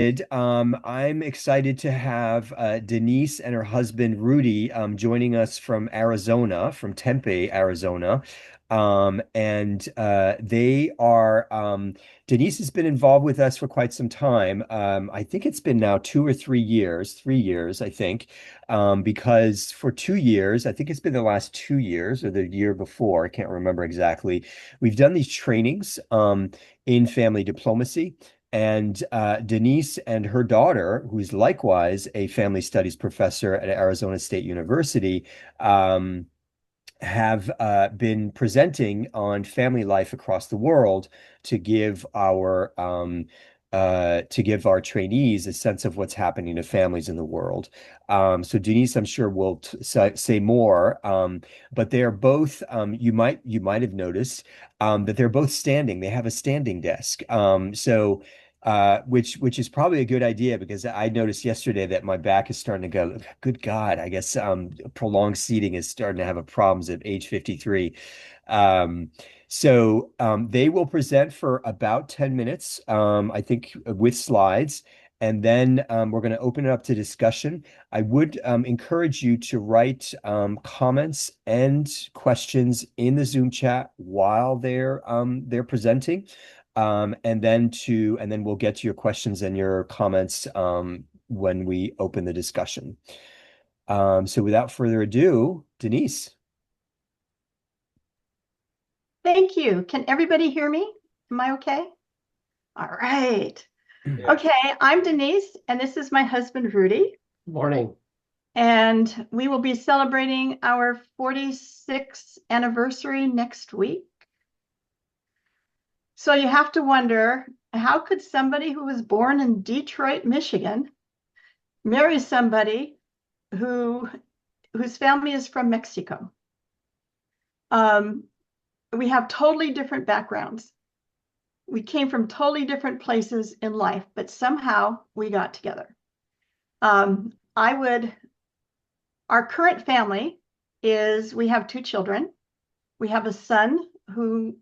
I'm excited to have Denise and her husband Rudy joining us from Arizona, from Tempe, Arizona. And they are, Denise has been involved with us for quite some time. I think it's been now 2 or 3 years, 3 years, I think, because for 2 years, I think it's been the last 2 years or the year before, I can't remember exactly. We've done these trainings in family diplomacy. And Denise and her daughter, who's likewise a family studies professor at Arizona State University, um, have been presenting on family life across the world to give our trainees a sense of what's happening to families in the world. So Denise, I'm sure will say more, but they are both. You might have noticed that they're both standing. They have a standing desk. Which is probably a good idea because I noticed yesterday that my back is starting to go, good God, I guess prolonged seating is starting to have a problems at age 53. Um, they will present for about 10 minutes, I think, with slides. And then we're going to open it up to discussion. I would encourage you to write comments and questions in the Zoom chat while they're presenting. And then we'll get to your questions and your comments when we open the discussion. So without further ado, Denise. Thank you. Can everybody hear me? Am I okay? All right. Yeah. Okay, I'm Denise, and this is my husband, Rudy. Morning. And we will be celebrating our 46th anniversary next week. So you have to wonder, how could somebody who was born in Detroit, Michigan, marry somebody whose family is from Mexico? We have totally different backgrounds. We came from totally different places in life, but somehow we got together. Our current family is, we have two children. We have a son who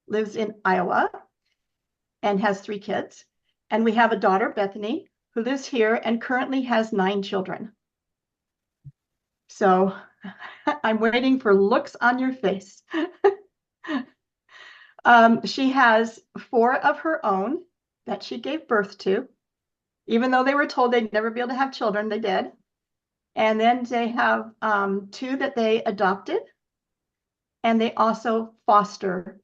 lives in Iowa and has 3 kids. And we have a daughter, Bethany, who lives here and currently has 9 children. So I'm waiting for looks on your face. She has 4 of her own that she gave birth to. Even though they were told they'd never be able to have children, they did. And then they have 2 that they adopted, and they also foster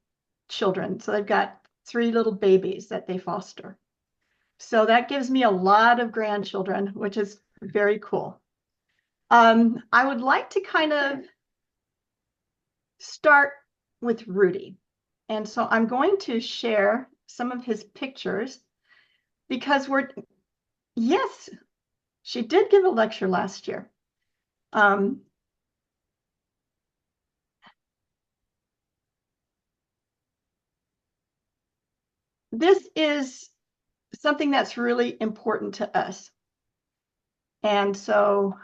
children. So they've got 3 little babies that they foster. So that gives me a lot of grandchildren, which is very cool. I would like to kind of start with Rudy. And so I'm going to share some of his pictures because yes, she did give a lecture last year. This is something that's really important to us. And so,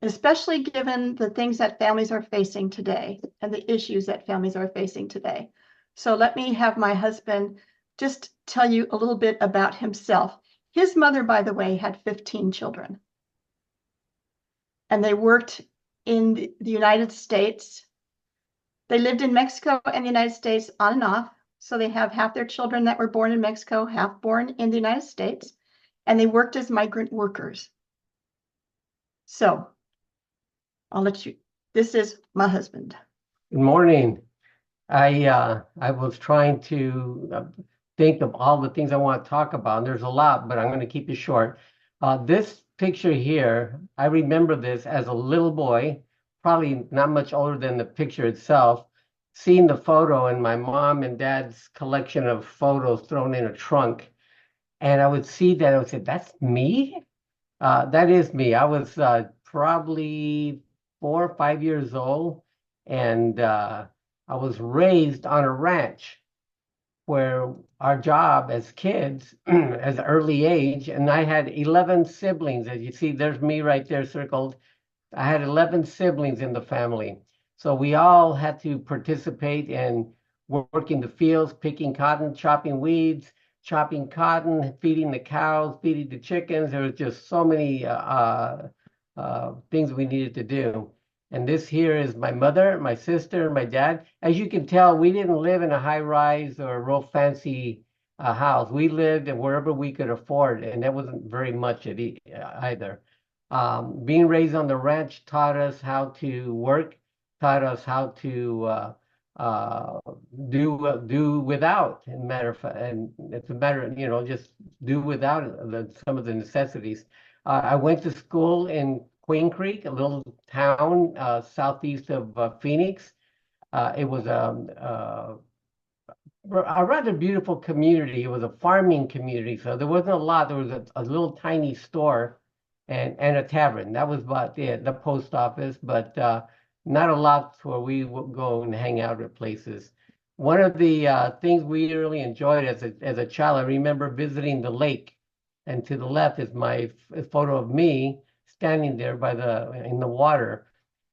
especially given the things that families are facing today and the issues that families are facing today. So let me have my husband just tell you a little bit about himself. His mother, by the way, had 15 children. And they worked in the United States. They lived in Mexico and the United States on and off. So they have half their children that were born in Mexico, half born in the United States. And they worked as migrant workers. So I'll let you, this is my husband. Good morning. I was trying to think of all the things I want to talk about. And there's a lot, but I'm going to keep it short. This picture here, I remember this as a little boy, probably not much older than the picture itself, seeing the photo in my mom and dad's collection of photos thrown in a trunk. And I would see that, I would say, that's me? That is me. I was probably 4 or 5 years old, and I was raised on a ranch where our job as kids, as an early age, and I had 11 siblings. As you see, there's me right there circled. I had 11 siblings in the family. So we all had to participate in working the fields, picking cotton, chopping weeds, chopping cotton, feeding the cows, feeding the chickens. There was just so many things we needed to do. And this here is my mother, my sister, my dad. As you can tell, we didn't live in a high rise or a real fancy house. We lived wherever we could afford, and that wasn't very much either. Being raised on the ranch taught us how to work, taught us how to uh, do without. In matter of fact, and it's a matter, just do without some of the necessities. I went to school in Queen Creek, a little town southeast of Phoenix. It was a rather beautiful community. It was a farming community, so there wasn't a lot. There was a little tiny store and a tavern. That was about it, the post office, but not a lot where we would go and hang out at places. One of the things we really enjoyed as a child, I remember visiting the lake, and to the left is my photo of me standing there in the water.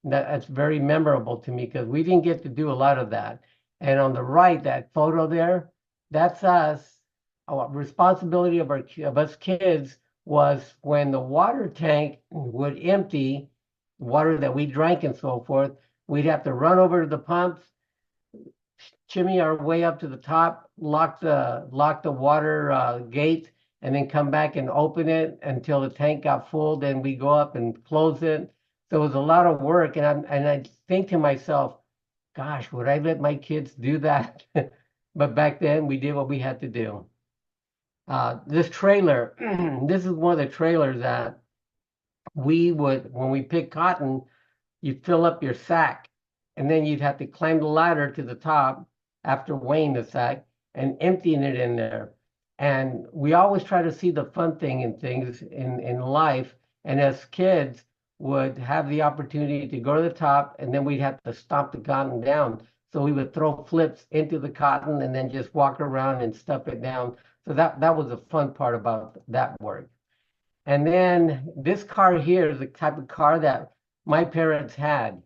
That's very memorable to me because we didn't get to do a lot of that. And on the right, that photo there, that's us. Our responsibility of us kids was when the water tank would empty, water that we drank and so forth, we'd have to run over to the pumps, chimney our way up to the top, lock the water gate, and then come back and open it until the tank got full. Then we go up and close it. So it was a lot of work, and I think to myself, gosh, would I let my kids do that? But back then, we did what we had to do. This trailer, this is one of the trailers that we would, when we pick cotton, you fill up your sack, and then you'd have to climb the ladder to the top after weighing the sack and emptying it in there. And we always try to see the fun thing in things in life. And as kids, would have the opportunity to go to the top, and then we'd have to stomp the cotton down. So we would throw flips into the cotton and then just walk around and stuff it down. So that was the fun part about that work. And then this car here is the type of car that my parents had.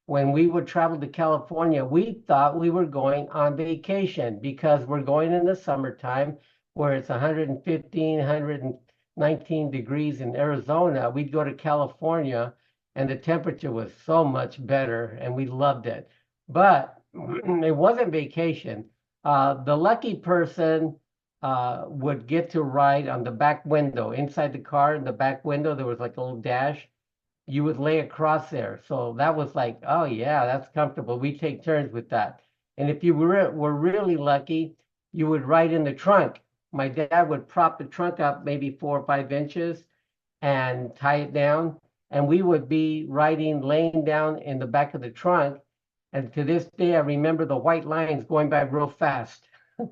When we would travel to California, we thought we were going on vacation because we're going in the summertime where it's 115, 119 degrees in Arizona. We'd go to California and the temperature was so much better and we loved it. But it wasn't vacation. The lucky person would get to ride on the back window. Inside the car, in the back window, there was like a little dash. You would lay across there. So that was like, oh yeah, that's comfortable. We take turns with that. And if you were really lucky, you would ride in the trunk. My dad would prop the trunk up maybe 4 or 5 inches and tie it down. And we would be riding, laying down in the back of the trunk. And to this day, I remember the white lines going by real fast. And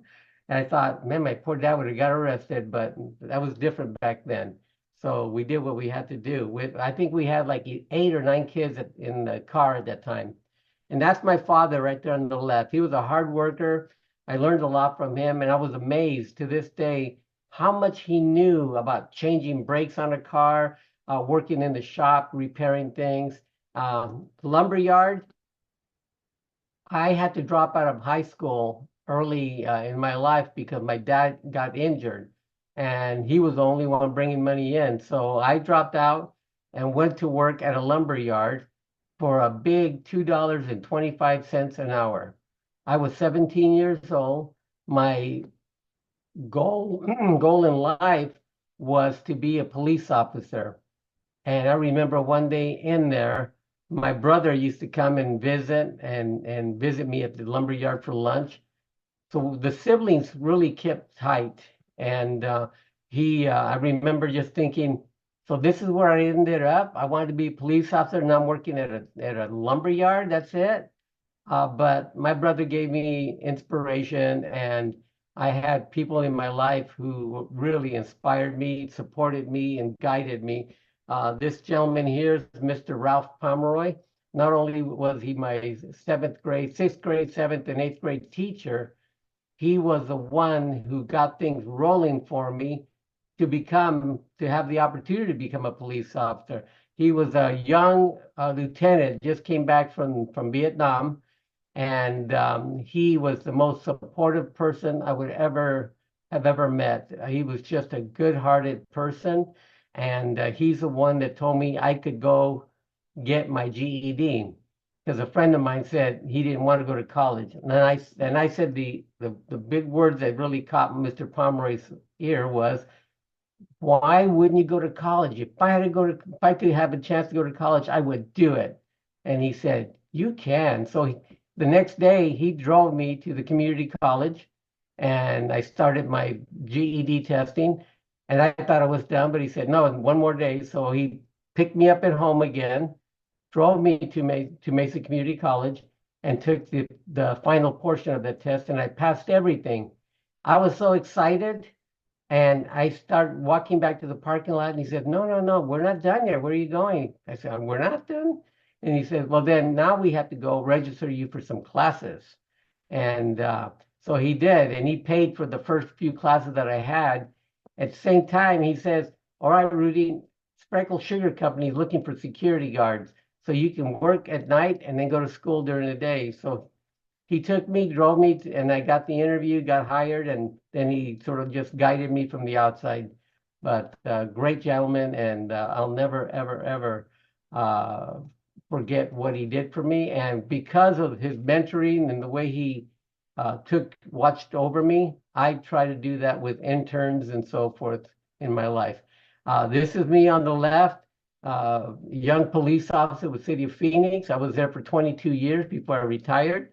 I thought, man, my poor dad would have got arrested, but that was different back then. So we did what we had to do. I think we had like 8 or 9 kids in the car at that time. And that's my father right there on the left. He was a hard worker. I learned a lot from him, and I was amazed to this day how much he knew about changing brakes on a car, working in the shop, repairing things. Lumberyard, I had to drop out of high school early in my life because my dad got injured and he was the only one bringing money in. So I dropped out and went to work at a lumber yard for a big $2.25 an hour. I was 17 years old. My goal goal in life was to be a police officer. And I remember one day in there, my brother used to come and visit me at the lumber yard for lunch. So the siblings really kept tight. And I remember just thinking, so this is where I ended up. I wanted to be a police officer, and I'm working at a lumber yard. That's it. But my brother gave me inspiration, and I had people in my life who really inspired me, supported me, and guided me. This gentleman here is Mr. Ralph Pomeroy. Not only was he my seventh grade, sixth grade, seventh, and eighth grade teacher, he was the one who got things rolling for me to have the opportunity to become a police officer. He was a young lieutenant, just came back from Vietnam, And he was the most supportive person I would ever have ever met. He was just a good-hearted person, and he's the one that told me I could go get my GED because a friend of mine said he didn't want to go to college, and I said the big words that really caught Mr. Pomeroy's ear was, why wouldn't you go to college? If I could have a chance to go to college, I would do it. And he said, you can. The next day he drove me to the community college and I started my GED testing. And I thought I was done, but he said, no, one more day. So he picked me up at home again, drove me to Mesa Community College and took the final portion of the test, and I passed everything. I was so excited. And I start walking back to the parking lot, and he said, no, no, no, we're not done yet. Where are you going? I said, we're not done. And he said, well, then now we have to go register you for some classes. And so he did, and he paid for the first few classes that I had. At the same time, he says, all right, Rudy, Sprinkle Sugar Company is looking for security guards. So you can work at night and then go to school during the day. So he took me, drove me, and I got the interview, got hired, and then he sort of just guided me from the outside. But great gentleman, and I'll never, ever, ever uh, forget what he did for me. And because of his mentoring and the way he watched over me, I try to do that with interns and so forth in my life. This is me on the left, young police officer with City of Phoenix. I was there for 22 years before I retired.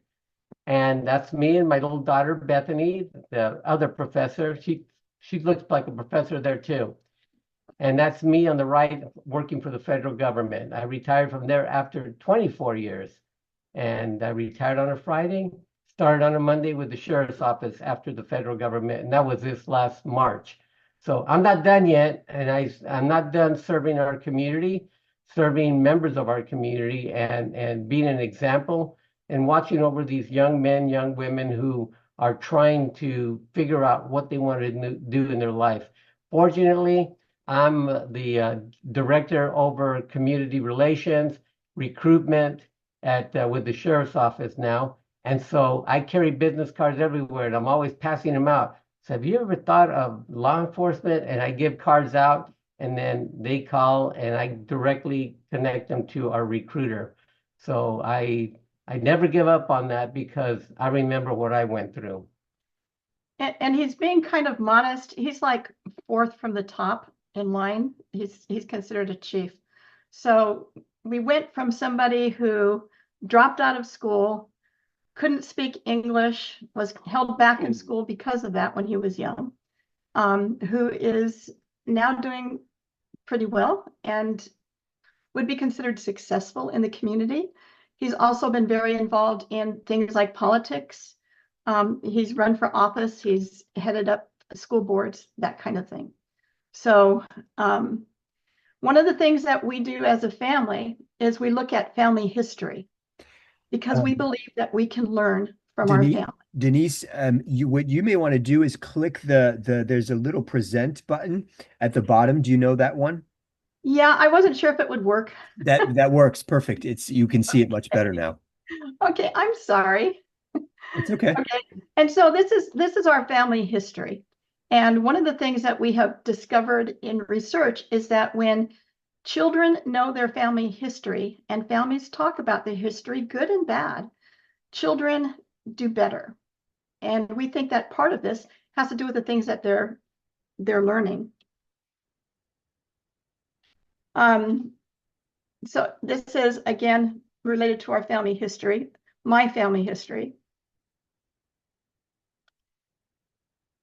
And that's me and my little daughter, Bethany, the other professor. She looks like a professor there too. And that's me on the right working for the federal government. I retired from there after 24 years. And I retired on a Friday, started on a Monday with the sheriff's office after the federal government. And that was this last March. So I'm not done yet. And I'm not done serving our community, serving members of our community and being an example and watching over these young men, young women who are trying to figure out what they want to do in their life. Fortunately, I'm the director over community relations, recruitment with the sheriff's office now. And so I carry business cards everywhere and I'm always passing them out. So have you ever thought of law enforcement? And I give cards out and then they call and I directly connect them to our recruiter. So I never give up on that because I remember what I went through. And he's being kind of modest. He's like fourth from the top in line. He's considered a chief. So we went from somebody who dropped out of school, couldn't speak English, was held back in school because of that when he was young, who is now doing pretty well and would be considered successful in the community. He's also been very involved in things like politics. He's run for office. He's headed up school boards, that kind of thing. So one of the things that we do as a family is we look at family history because we believe that we can learn from our Denise, family. Denise, what you may want to do is click there's a little present button at the bottom. Do you know that one? Yeah, I wasn't sure if it would work. That works perfect. You can see it much better now. Okay, I'm sorry. It's okay. Okay, and so this is our family history. And one of the things that we have discovered in research is that when children know their family history and families talk about the history, good and bad, children do better. And we think that part of this has to do with the things that they're learning. So this is, again, related to our family history, my family history.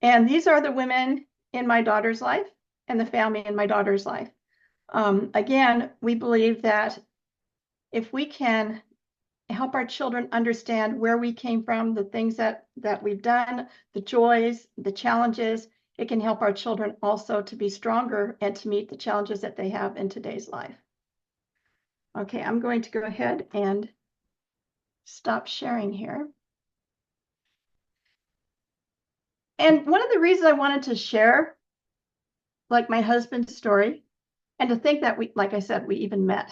And these are the women in my daughter's life and the family in my daughter's life. Again, we believe that if we can help our children understand where we came from, the things that we've done, the joys, the challenges, it can help our children also to be stronger and to meet the challenges that they have in today's life. Okay, I'm going to go ahead and stop sharing here. And one of the reasons I wanted to share, like my husband's story, and to think that we, like I said, we even met.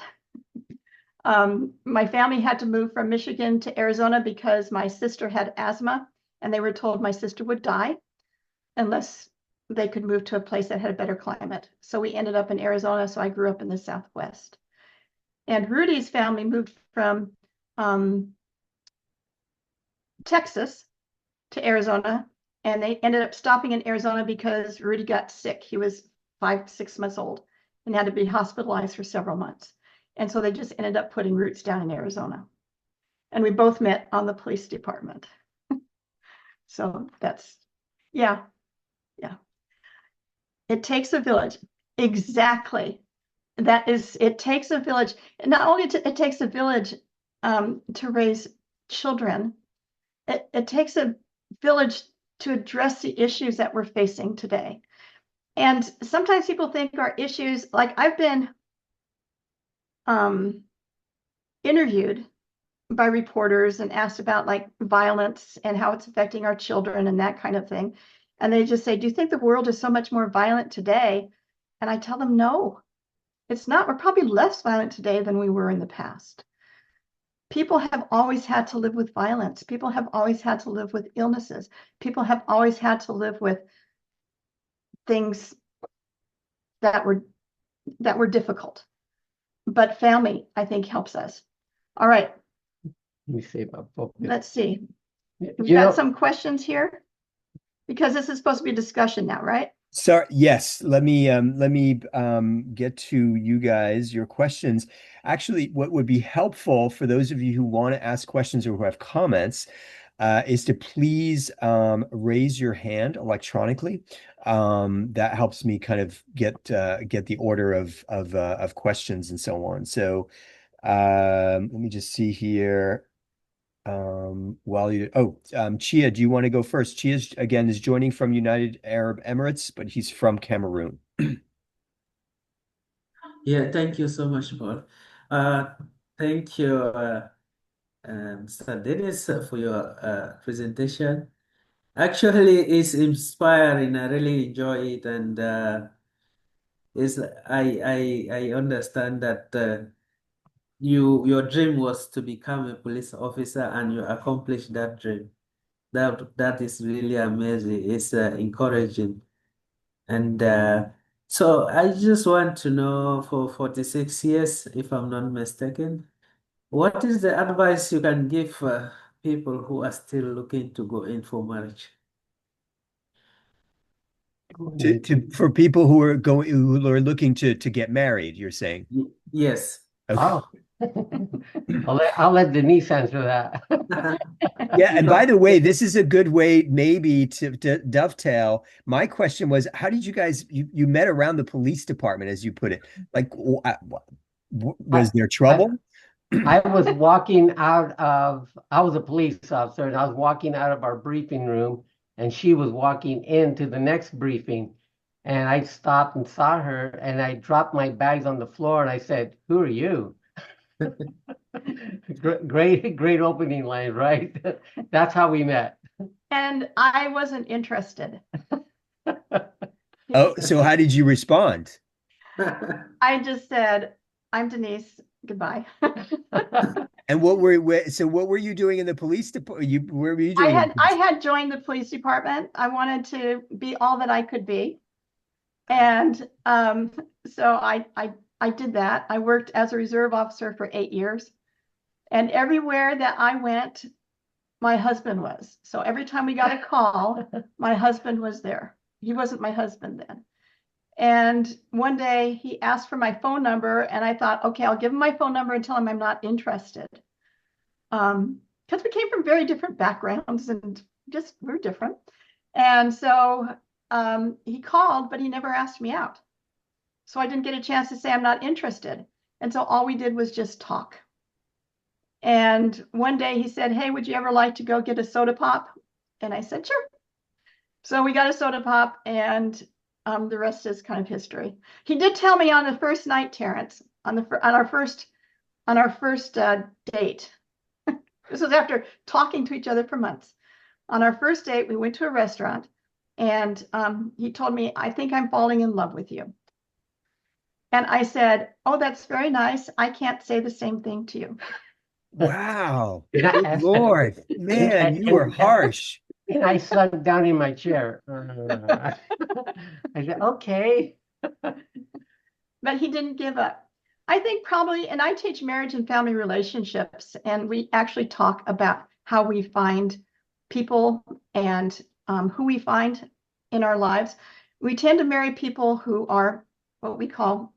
My family had to move from Michigan to Arizona because my sister had asthma, and they were told my sister would die unless they could move to a place that had a better climate. So we ended up in Arizona. So I grew up in the Southwest. And Rudy's family moved from Texas to Arizona, and they ended up stopping in Arizona because Rudy got sick. He was 5, 6 months old and had to be hospitalized for several months. And so they just ended up putting roots down in Arizona. And we both met on the police department. So that's, yeah, yeah. It takes a village. Exactly. It takes a village. And not only it takes a village to raise children, it takes a village to address the issues that we're facing today. And sometimes people think our issues, like I've been interviewed by reporters and asked about like violence and how it's affecting our children and that kind of thing. And they just say, do you think the world is so much more violent today? And I tell them, no, it's not. We're probably less violent today than we were in the past. People have always had to live with violence. People have always had to live with illnesses. People have always had to live with things that were difficult. But family, I think, helps us. All right, Let me see about focus. let's see. We've You got know, some questions here because this is supposed to be a discussion now, right? Sorry, yes, let me get to you guys, your questions. Actually, what would be helpful for those of you who want to ask questions or who have comments is to please raise your hand electronically. That helps me kind of get the order of questions and so on. So let me just see here. Chia, do you want to go first? Chia, again, is joining from United Arab Emirates, but he's from Cameroon. Yeah, thank you so much, Paul. Uh, Thank you, Mr. Dennis, for your presentation. Actually, it's inspiring. I really enjoy it, and is I understand that your dream was to become a police officer, and you accomplished that dream. That is really amazing. It's encouraging. And so I just want to know for 46 years, if I'm not mistaken, what is the advice you can give people who are still looking to go in for marriage? For people who are looking to get married, you're saying. Yes. Okay. oh, I'll let Denise answer that. Yeah, and by So, the way, this is a good way maybe to dovetail. My question was, how did you guys you met around the police department, as you put it? Like, I, was there I trouble? I was walking out of, I was a police officer, and I was walking out of our briefing room, and she was walking into the next briefing. And I stopped and saw her, and I dropped my bags on the floor, and I said, "Who are you?" Great opening line, right? That's how we met. And I wasn't interested. Oh, so how did you respond? I just said, I'm Denise, goodbye. And what were you doing in the police department? Where were you I doing in the had I police? had joined the police department. I wanted to be all that I could be. And so I did that. I worked as a reserve officer for 8 years. And everywhere that I went, my husband was. So every time we got a call, my husband was there. He wasn't my husband then. And one day he asked for my phone number, and I thought, okay, I'll give him my phone number and tell him I'm not interested. Because we came from very different backgrounds and just we're different. And so he called, but he never asked me out. So I didn't get a chance to say I'm not interested. And so all we did was just talk. And one day he said, hey, would you ever like to go get a soda pop? And I said, sure. So we got a soda pop, and the rest is kind of history. He did tell me on the first night, Terrence, on our first date. This was after talking to each other for months. On our first date, we went to a restaurant, and he told me, I think I'm falling in love with you. And I said, "Oh, that's very nice. I can't say the same thing to you." Wow. And Good I, Lord. Man, you were harsh. and I sunk down in my chair. I said, okay. But he didn't give up. I think probably, and I teach marriage and family relationships, and we actually talk about how we find people and who we find in our lives. We tend to marry people who are what we call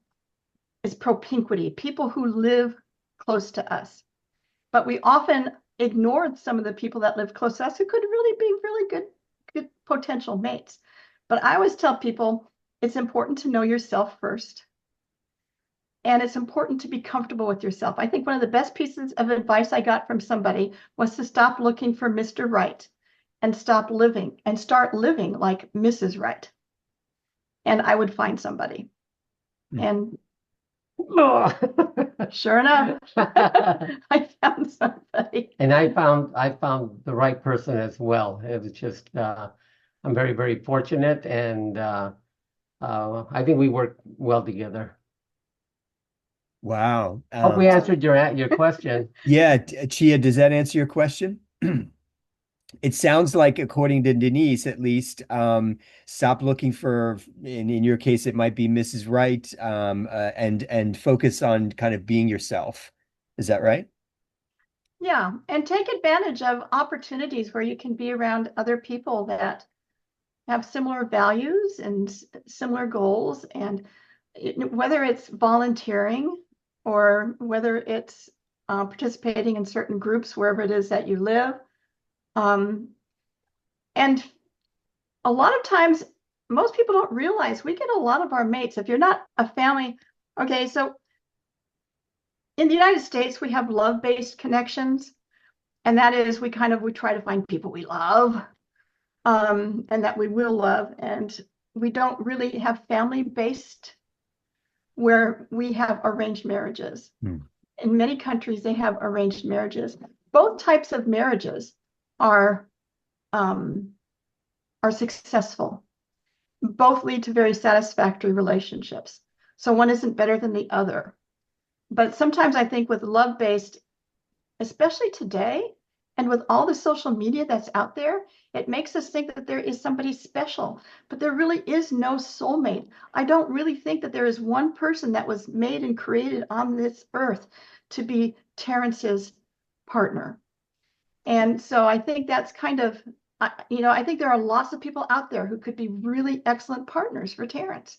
is propinquity, people who live close to us. But we often ignored some of the people that live close to us who could really be really good potential mates. But I always tell people it's important to know yourself first. And it's important to be comfortable with yourself. I think one of the best pieces of advice I got from somebody was to stop looking for Mr. Right and stop living and start living like Mrs. Right. And I would find somebody. And sure enough, I found somebody. And I found the right person as well. It was just I'm very, very fortunate, and I think we work well together. Wow. Hope we answered your question. Yeah, Chia, does that answer your question? It sounds like, according to Denise, at least, stop looking for, in your case, it might be Mrs. Right, and focus on kind of being yourself. Is that right? Yeah, and take advantage of opportunities where you can be around other people that have similar values and similar goals, and whether it's volunteering or whether it's participating in certain groups wherever it is that you live. And a lot of times, most people don't realize we get a lot of our mates. If you're not a family, okay, so in the United States, we have love-based connections, and that is we try to find people we love, and that we will love, and we don't really have family-based where we have arranged marriages. Hmm. In many countries, they have arranged marriages. Both types of marriages are successful. Both lead to very satisfactory relationships. So one isn't better than the other. But sometimes I think with love-based, especially today, and with all the social media that's out there, it makes us think that there is somebody special, but there really is no soulmate. I don't really think that there is one person that was made and created on this earth to be Terrence's partner. And so I think that's kind of, I think there are lots of people out there who could be really excellent partners for Terrence.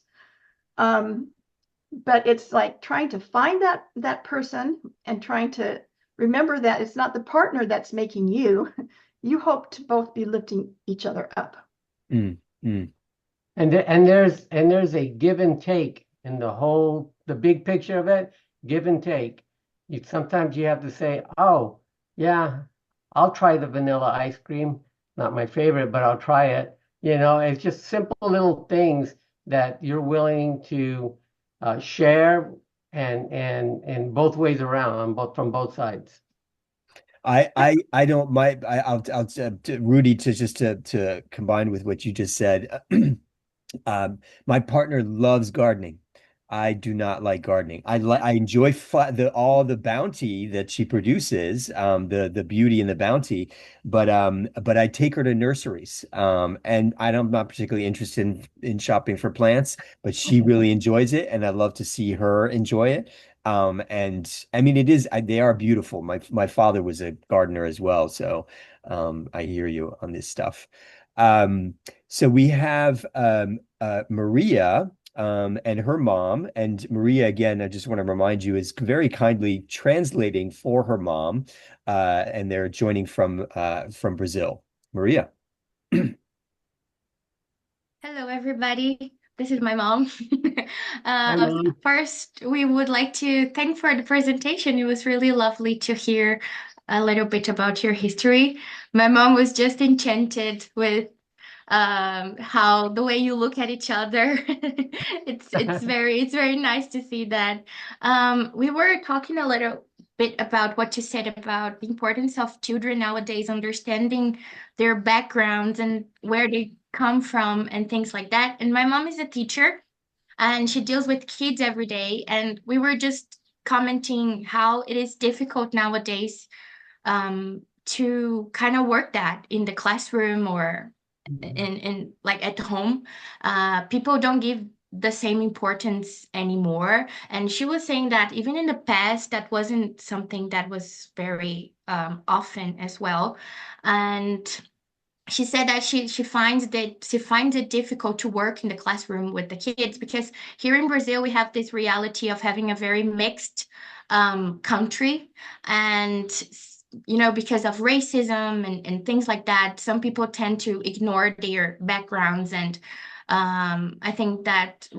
But it's like trying to find that person and trying to remember that it's not the partner that's making you. You hope to both be lifting each other up. Mm, mm. And there's a give and take in the big picture of it, give and take. Sometimes you have to say, oh, yeah, I'll try the vanilla ice cream. Not my favorite, but I'll try it. It's just simple little things that you're willing to share and both ways around from both sides. I don't mind. I'll to Rudy, to combine with what you just said. My partner loves gardening. I do not like gardening. I enjoy all the bounty that she produces, the beauty and the bounty, but I take her to nurseries, and I'm not particularly interested in shopping for plants, but she really enjoys it, and I love to see her enjoy it. And I mean, they are beautiful. My father was a gardener as well, so I hear you on this stuff. So we have Maria and her mom. And Maria, again, I just want to remind you, is very kindly translating for her mom, and they're joining from Brazil. Maria. Hello, everybody. This is my mom. Hi, Mom. First, we would like to thank for the presentation. It was really lovely to hear a little bit about your history. My mom was just enchanted with how the way you look at each other. It's very nice to see that. We were talking a little bit about what you said about the importance of children nowadays understanding their backgrounds and where they come from and things like that. And my mom is a teacher. and she deals with kids every day. And we were just commenting how it is difficult nowadays to kind of work that in the classroom or in like at home. People don't give the same importance anymore. And she was saying that even in the past, that wasn't something that was very often as well. And she said that she finds it difficult to work in the classroom with the kids because here in Brazil we have this reality of having a very mixed country, and because of racism and things like that, some people tend to ignore their backgrounds, and I think that's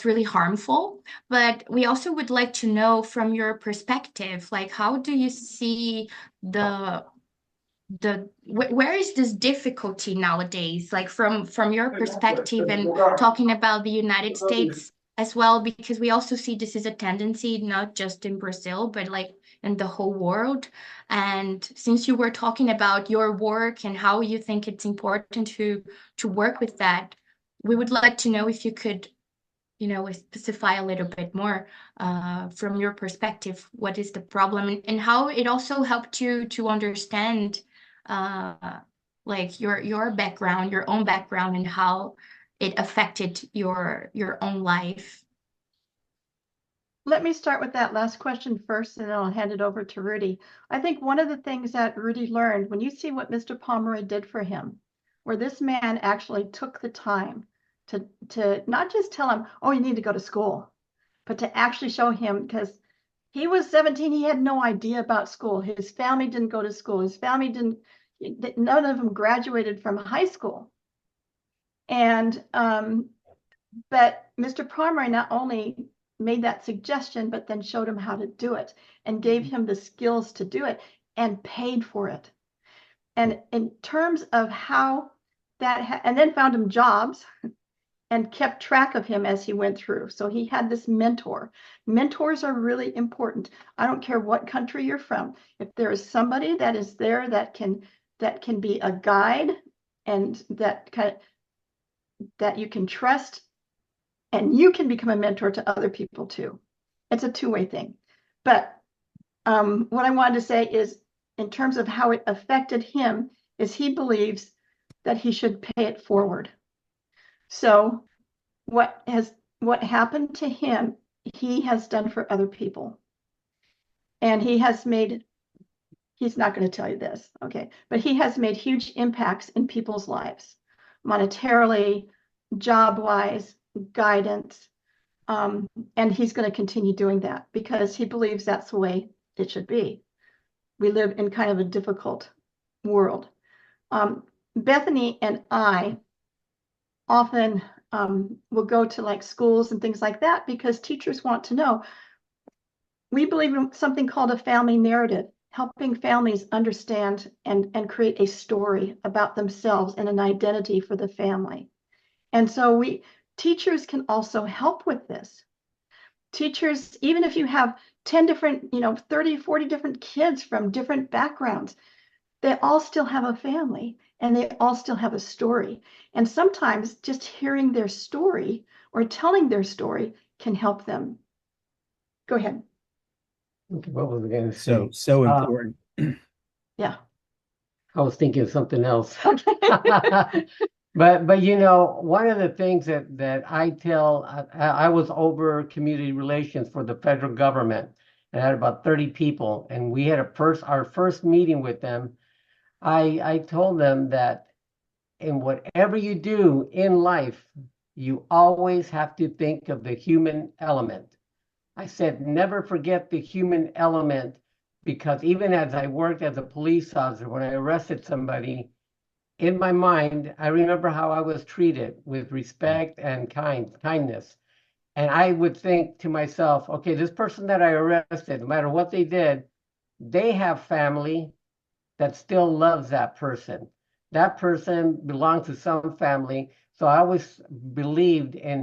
really harmful. But we also would like to know from your perspective, like how do you see the where is this difficulty nowadays, like from your perspective, and talking about the United States as well, because we also see this is a tendency not just in Brazil but like in the whole world. And since you were talking about your work and how you think it's important to work with that, we would like to know if you could specify a little bit more from your perspective, what is the problem, and how it also helped you to understand uh, like your background, your own background, and how it affected your own life. Let me start with that last question first, and then I'll hand it over to Rudy. I think one of the things that Rudy learned, when you see what Mr. Pomeroy did for him, where this man actually took the time to not just tell him, oh, you need to go to school, but to actually show him, because he was 17, he had no idea about school. His family didn't go to school. His family didn't, none of them graduated from high school. And, but Mr. Pomeroy not only made that suggestion, but then showed him how to do it and gave him the skills to do it and paid for it. And in terms of how that, and then found him jobs and kept track of him as he went through. So he had this mentor. Mentors are really important. I don't care what country you're from. If there is somebody that is there that can be a guide and that you can trust, and you can become a mentor to other people too. It's a two-way thing. But what I wanted to say is, in terms of how it affected him, is he believes that he should pay it forward. So what happened to him, he has done for other people. And he's not going to tell you this, okay, but he has made huge impacts in people's lives, monetarily, job-wise, guidance. And he's going to continue doing that because he believes that's the way it should be. We live in kind of a difficult world. Bethany and I often will go to like schools and things like that because teachers want to know. We believe in something called a family narrative, helping families understand and create a story about themselves and an identity for the family. And so teachers can also help with this. Teachers, even if you have 10 different, 30, 40 different kids from different backgrounds, they all still have a family and they all still have a story. And sometimes just hearing their story or telling their story can help them. Go ahead. Okay, what was I going to say? So important. Yeah. I was thinking of something else. Okay. But one of the things that I tell, I was over community relations for the federal government, and I had about 30 people, and we had our first meeting with them. I told them that in whatever you do in life, you always have to think of the human element. I said, never forget the human element, because even as I worked as a police officer, when I arrested somebody, in my mind, I remember how I was treated with respect and kindness. And I would think to myself, okay, this person that I arrested, no matter what they did, they have family that still loves that person. That person belongs to some family. So I always believed in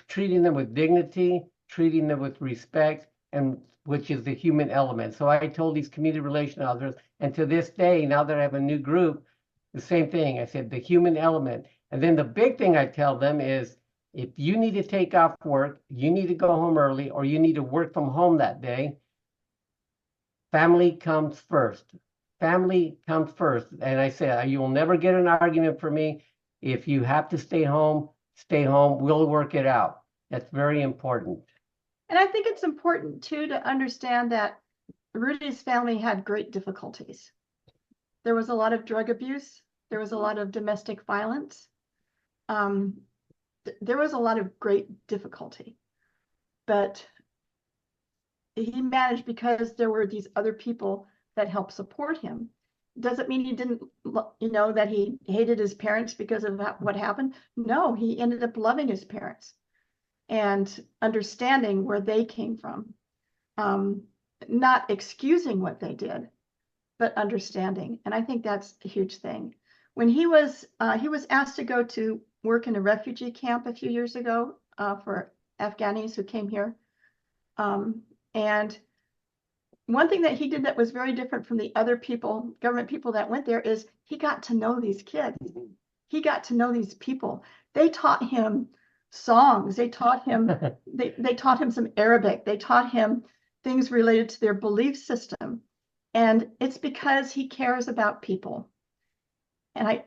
treating them with dignity, treating them with respect, and which is the human element. So I told these community relation officers, and to this day, now that I have a new group, the same thing. I said the human element. And then the big thing I tell them is, If you need to take off work, you need to go home early, or you need to work from home that day, family comes first. Family comes first. And I said, you will never get an argument from me. If you have to stay home, stay home. We'll work it out. That's very important. And I think it's important too to understand that Rudy's family had great difficulties. There was a lot of drug abuse. There was a lot of domestic violence. There was a lot of great difficulty, but he managed because there were these other people that helped support him. Doesn't mean he didn't, that he hated his parents because of what happened. No, he ended up loving his parents and understanding where they came from. Not excusing what they did, but understanding. And I think that's a huge thing. When he was asked to go to work in a refugee camp a few years ago for Afghanis who came here. And one thing that he did that was very different from the other people, government people that went there, is he got to know these kids. He got to know these people. They taught him songs. They taught him they taught him some Arabic. They taught him things related to their belief system. And it's because he cares about people. And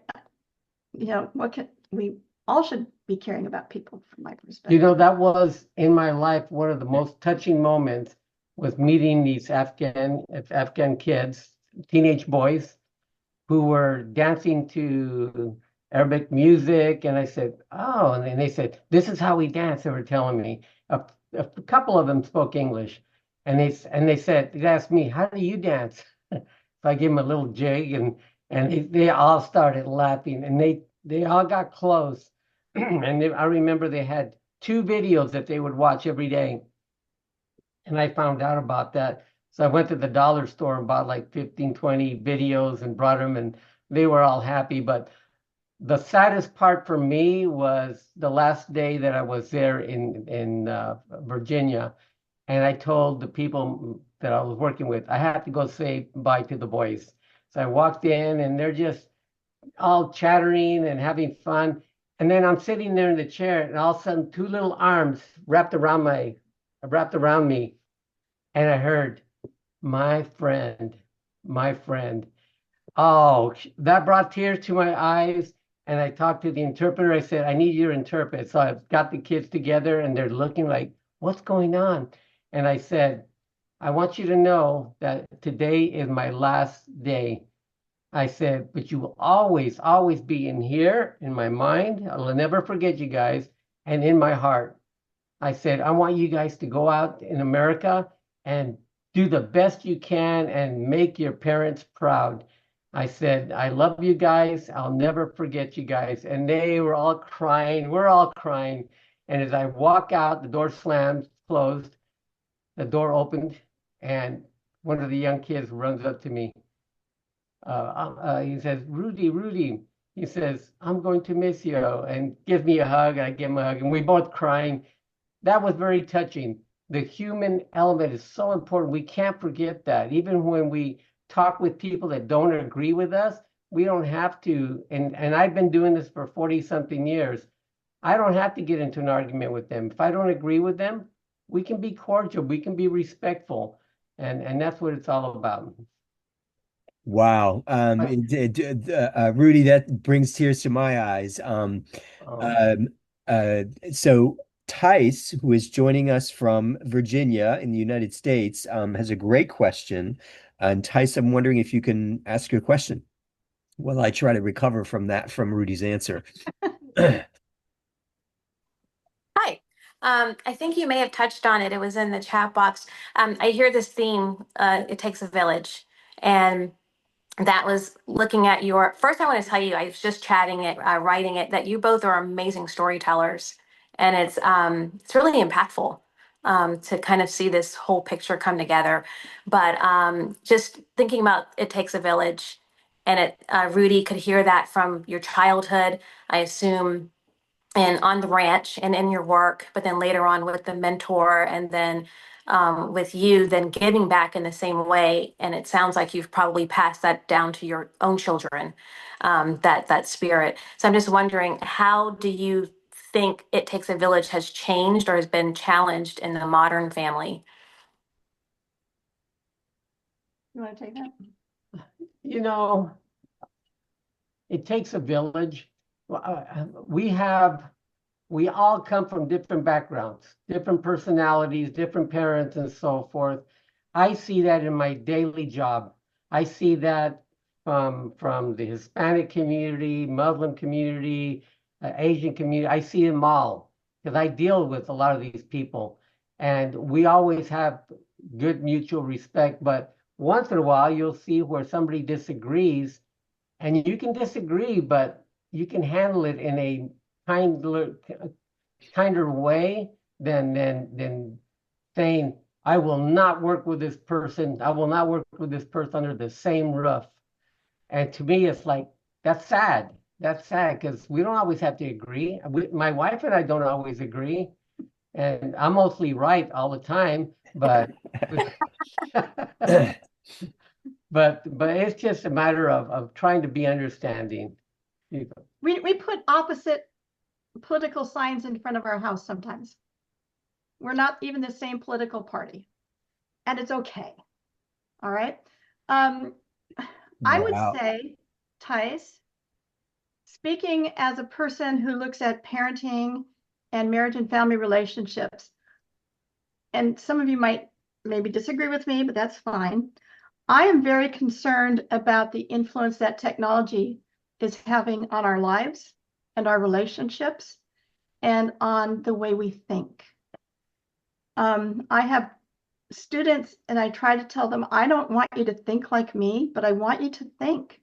we all should be caring about people from my perspective. That was in my life one of the most touching moments was meeting these Afghan kids, teenage boys, who were dancing to Arabic music. And I said, oh, and then they said, this is how we dance. They were telling me. A couple of them spoke English. And they asked me, how do you dance? So I gave them a little jig, and they all started laughing, and they all got close. And I remember they had 2 videos that they would watch every day. And I found out about that. So I went to the dollar store and bought like 15, 20 videos and brought them, and they were all happy. But the saddest part for me was the last day that I was there in Virginia. And I told the people that I was working with, I have to go say bye to the boys. So I walked in, and they're just all chattering and having fun. And then I'm sitting there in the chair, and all of a sudden 2 little arms wrapped around me. And I heard, my friend, my friend. Oh, that brought tears to my eyes. And I talked to the interpreter. I said, I need you to interpret. So I've got the kids together, and they're looking like, what's going on? And I said, I want you to know that today is my last day. I said, but you will always, always be in here, in my mind. I'll never forget you guys, and in my heart. I said, I want you guys to go out in America and do the best you can and make your parents proud. I said, I love you guys. I'll never forget you guys. And they were all crying. We're all crying. And as I walk out, the door slammed, closed. The door opened, and one of the young kids runs up to me. He says, Rudy, Rudy. He says, I'm going to miss you, and gives me a hug. I give him a hug, and we both crying. That was very touching. The human element is so important. We can't forget that. Even when we talk with people that don't agree with us, we don't have to. And I've been doing this for 40-something years. I don't have to get into an argument with them. If I don't agree with them, we can be cordial. We can be respectful. And that's what it's all about. Wow. Rudy, that brings tears to my eyes. Um, so Tice, who is joining us from Virginia in the United States, has a great question. And Tice, I'm wondering if you can ask your question while I try to recover from Rudy's answer. Hi. I think you may have touched on it. It was in the chat box. I hear this theme, it takes a village. And that was looking at your, first I want to tell you, I was just chatting it, writing it, that you both are amazing storytellers. And it's really impactful to kind of see this whole picture come together. But just thinking about it takes a village, and Rudy could hear that from your childhood, I assume, and on the ranch and in your work, but then later on with the mentor, and then with you, then giving back in the same way. And it sounds like you've probably passed that down to your own children, that spirit. So I'm just wondering, how do you think It Takes a Village has changed or has been challenged in the modern family? You want to take that? You know, it takes a village. We all come from different backgrounds, different personalities, different parents, and so forth. I see that in my daily job. I see that from the Hispanic community, Muslim community, Asian community. I see them all because I deal with a lot of these people, and we always have good mutual respect. But once in a while, you'll see where somebody disagrees, and you can disagree, but you can handle it in a kinder way than saying, I will not work with this person. I will not work with this person under the same roof. And to me, it's like, that's sad. That's sad because we don't always have to agree. My wife and I don't always agree. And I'm mostly right all the time, but but it's just a matter of trying to be understanding. We put opposite political signs in front of our house sometimes. We're not even the same political party, and it's okay. All right. I would Wow. say, Tice, speaking as a person who looks at parenting and marriage and family relationships, and some of you might maybe disagree with me, but that's fine. I am very concerned about the influence that technology is having on our lives and our relationships and on the way we think. I have students and I try to tell them, I don't want you to think like me, but I want you to think.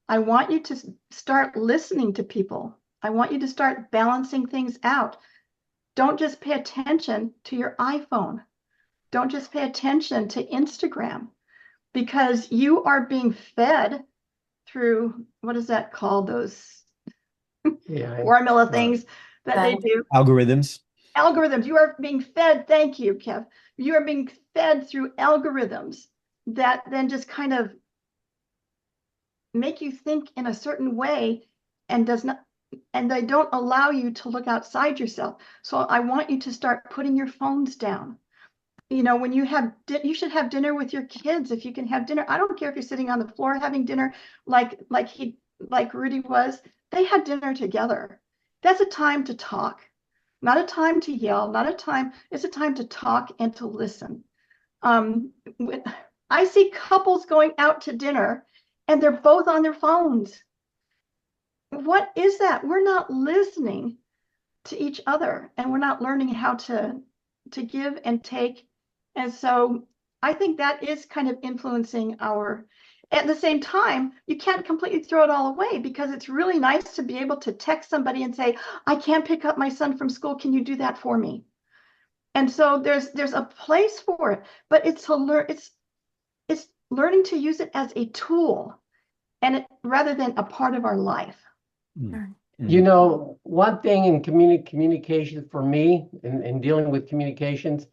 I want you to start listening to people. I want you to start balancing things out. Don't just pay attention to your iPhone. Don't just pay attention to Instagram because you are being fed through, what is that called? Those formula things that they do. Algorithms. Algorithms. You are being fed. Thank you, Kev. You are being fed through algorithms that then just kind of make you think in a certain way and they don't allow you to look outside yourself. So I want you to start putting your phones down. You know, when you should have dinner with your kids if you can have dinner. I don't care if you're sitting on the floor having dinner like Rudy was. They had dinner together. That's a time to talk, not a time to yell, not a time. It's a time to talk and to listen. I see couples going out to dinner and they're both on their phones. What is that? We're not listening to each other and we're not learning how to give and take. And so I think that is kind of influencing at the same time, you can't completely throw it all away because it's really nice to be able to text somebody and say, I can't pick up my son from school. Can you do that for me? And so there's a place for it, but it's learning to use it as a tool and rather than a part of our life. Mm. You know, one thing in communication for me in dealing with communications,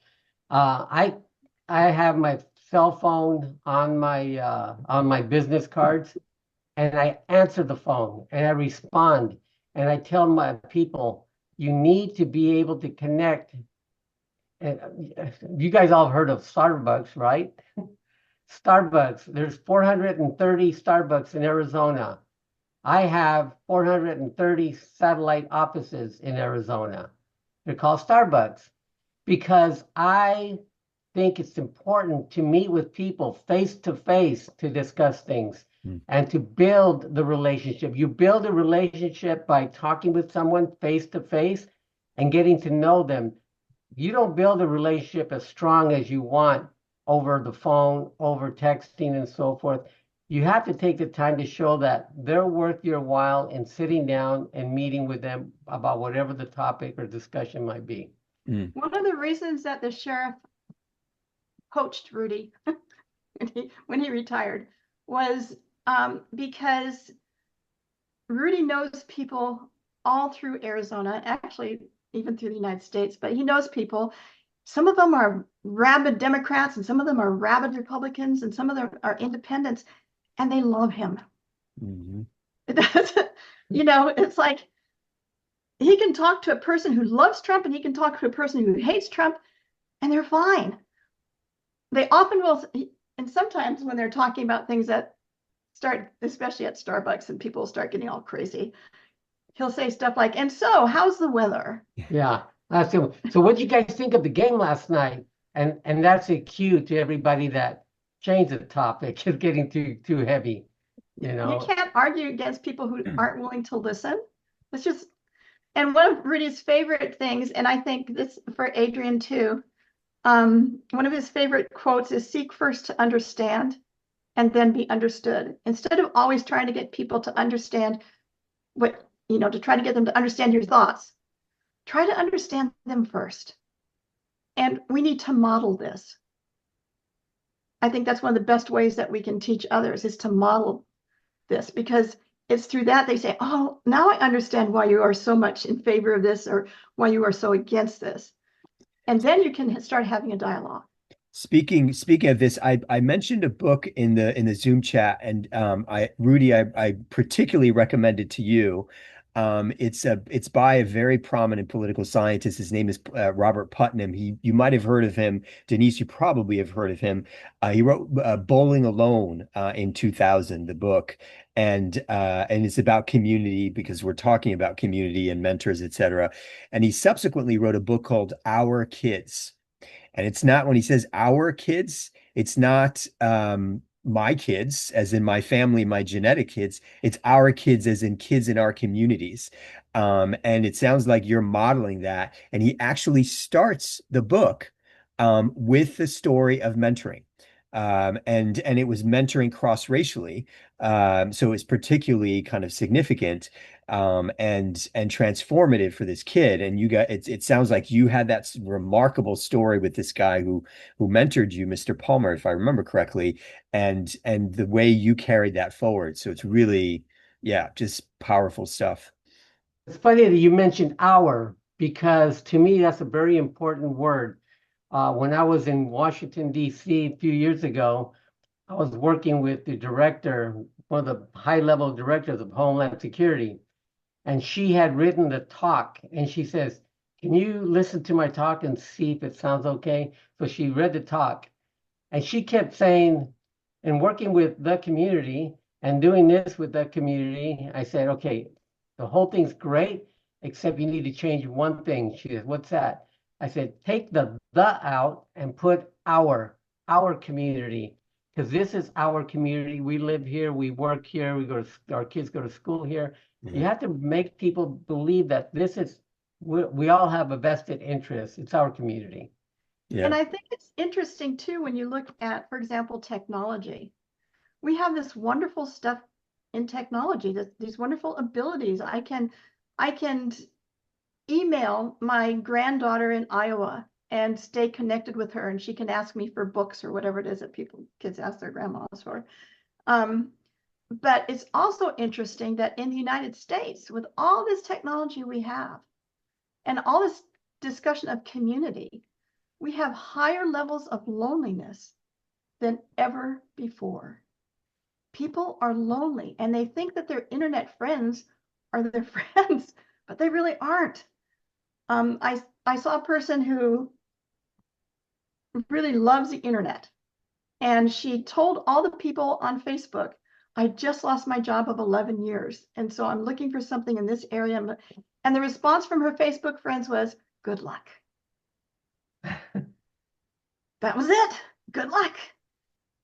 I have my cell phone on my business cards, and I answer the phone and I respond and I tell my people, you need to be able to connect. And you guys all heard of Starbucks, right? Starbucks. There's 430 Starbucks in Arizona. I have 430 satellite offices in Arizona. They're called Starbucks because I think it's important to meet with people face to face to discuss things and to build the relationship. You build a relationship by talking with someone face to face and getting to know them. You don't build a relationship as strong as you want over the phone, over texting, and so forth. You have to take the time to show that they're worth your while in sitting down and meeting with them about whatever the topic or discussion might be. One of the reasons that the sheriff poached Rudy when he retired was because Rudy knows people all through Arizona, actually even through the United States, but he knows people. Some of them are rabid Democrats and some of them are rabid Republicans and some of them are independents and they love him. Mm-hmm. You know, it's like he can talk to a person who loves Trump and he can talk to a person who hates Trump, and they're fine. They often will, and sometimes when they're talking about things that start, especially at Starbucks, and people start getting all crazy, he'll say stuff like, "And so, how's the weather?" Yeah. So what do you guys think of the game last night? And that's a cue to everybody that changed the topic. It's getting too heavy, you You know. can't argue against people who aren't willing to listen. It's just, and one of Rudy's favorite things, and I think this for Adrian too, one of his favorite quotes is seek first to understand and then be understood. Instead of always trying to get people to understand to try to get them to understand your thoughts, try to understand them first. And we need to model this. I think that's one of the best ways that we can teach others is to model this, because it's through that they say, "Oh, now I understand why you are so much in favor of this or why you are so against this." And then you can start having a dialogue. Speaking of this, I mentioned a book in the Zoom chat, and Rudy, I particularly recommend it to you. It's by a very prominent political scientist. His name is Robert Putnam. You might have heard of him. Denise, you probably have heard of him. He wrote Bowling Alone in 2000, the book, and it's about community because we're talking about community and mentors, etc. And he subsequently wrote a book called Our Kids. And it's not when he says our kids, it's not my kids, as in my family, my genetic kids. It's our kids, as in kids in our communities. And it sounds like you're modeling that. And he actually starts the book with the story of mentoring. And it was mentoring cross-racially. So it's particularly kind of significant and transformative for this kid. And you got it sounds like you had that remarkable story with this guy who mentored you, Mr. Palmer, if I remember correctly, and the way you carried that forward. So it's really, yeah, just powerful stuff. It's funny that you mentioned our, because to me that's a very important word. When I was in Washington, D.C. a few years ago, I was working with the director, one of the high-level directors of Homeland Security, and she had written the talk, and she says, "Can you listen to my talk and see if it sounds okay?" So she read the talk, and she kept saying, "In working with the community and doing this with the community," I said, "Okay, the whole thing's great, except you need to change one thing." She said, "What's that?" I said, "Take the out and put our community, because this is our community. We live here, we work here, our kids go to school here." You Mhm. have to make people believe that we all have a vested interest. It's our community. Yeah. And I think it's interesting too when you look at, for example, technology. We have this wonderful stuff in technology, these wonderful abilities. I can email my granddaughter in Iowa and stay connected with her, and she can ask me for books or whatever it is that kids ask their grandmas for. Um, but it's also interesting that in the United States, with all this technology we have and all this discussion of community, we have higher levels of loneliness than ever before. People are lonely and they think that their internet friends are their friends, but they really aren't. I saw a person who really loves the internet, and she told all the people on Facebook, "I just lost my job of 11 years, and so I'm looking for something in this area." And the response from her Facebook friends was, "Good luck." That was it. Good luck.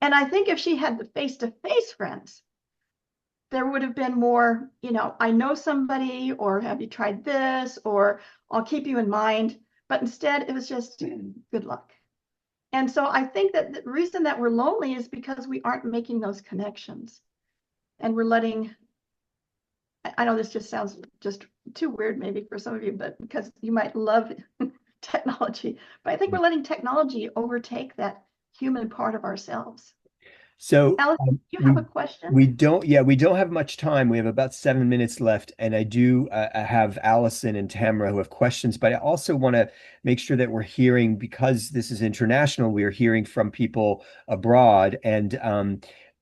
And I think if she had the face-to-face friends, there would have been more, "I know somebody," or "Have you tried this?" or "I'll keep you in mind." But instead, it was just good luck. And so I think that the reason that we're lonely is because we aren't making those connections. And we're letting, I know this just sounds just too weird maybe for some of you, but because you might love technology, but I think we're letting technology overtake that human part of ourselves. So Alice, you have we a question? we don't have much time. We have about 7 minutes left, and I do I have Allison and Tamara who have questions, but I also want to make sure that we're hearing because this is international. We are hearing from people abroad, and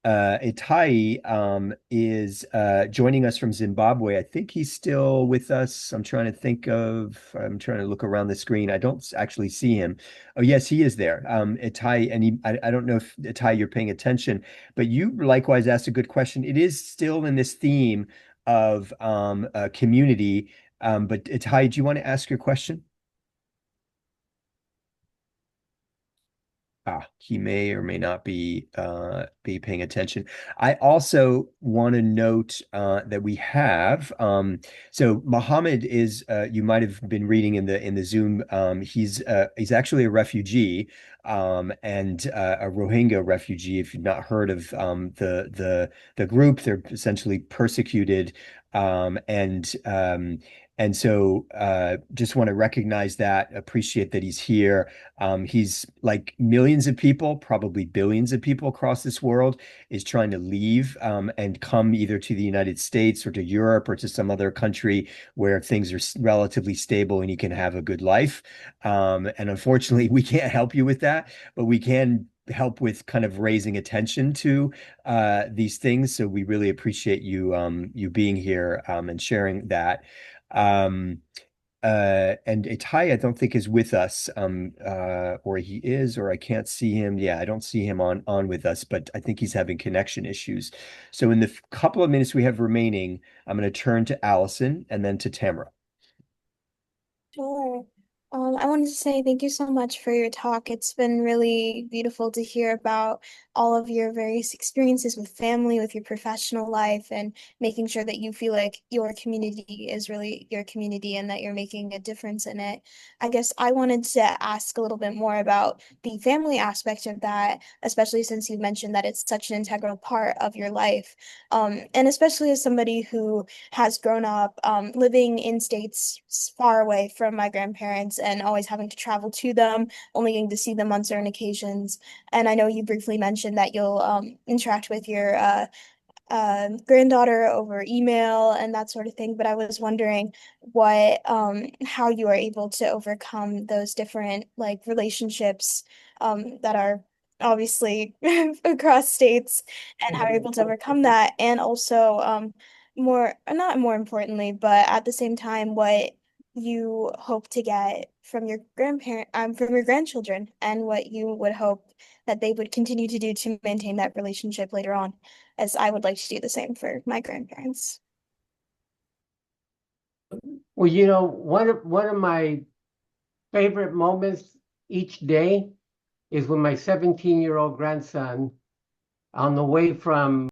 Itai is joining us from Zimbabwe. I think he's still with us. I'm trying to look around the screen. I don't actually see him. Oh, yes, he is there. Itai, and I don't know if Itai, you're paying attention, but you likewise asked a good question. It is still in this theme of community. But Itai, do you want to ask your question? He may or may not be paying attention. I also want to note that we have so Mohammed is you might have been reading in the Zoom. He's actually a refugee and a Rohingya refugee. If you've not heard of the group, they're essentially persecuted and so just want to recognize that, appreciate that he's here. He's like millions of people, probably billions of people across this world, is trying to leave and come either to the United States or to Europe or to some other country where things are relatively stable and you can have a good life. And unfortunately, we can't help you with that, but we can help with kind of raising attention to these things. So we really appreciate you being here and sharing that. Um, and Itai, I don't think is with us, or he is, or I can't see him. Yeah, I don't see him on with us, but I think he's having connection issues. So in the couple of minutes we have remaining, I'm going to turn to Allison and then to Tamara. Sure. I wanted to say thank you so much for your talk. It's been really beautiful to hear about all of your various experiences with family, with your professional life, and making sure that you feel like your community is really your community and that you're making a difference in it. I guess I wanted to ask a little bit more about the family aspect of that, especially since you mentioned that it's such an integral part of your life. And especially as somebody who has grown up living in states far away from my grandparents and always having to travel to them, only getting to see them on certain occasions. And I know you briefly mentioned that you'll interact with your granddaughter over email and that sort of thing, but I was wondering how you are able to overcome those different like relationships that are obviously across states and how you're able to overcome that and also more not more importantly, but at the same time what you hope to get from your grandchildren and what you would hope that they would continue to do to maintain that relationship later on as I would like to do the same for my grandparents. Well, one of my favorite moments each day is when my 17-year-old grandson, on the way from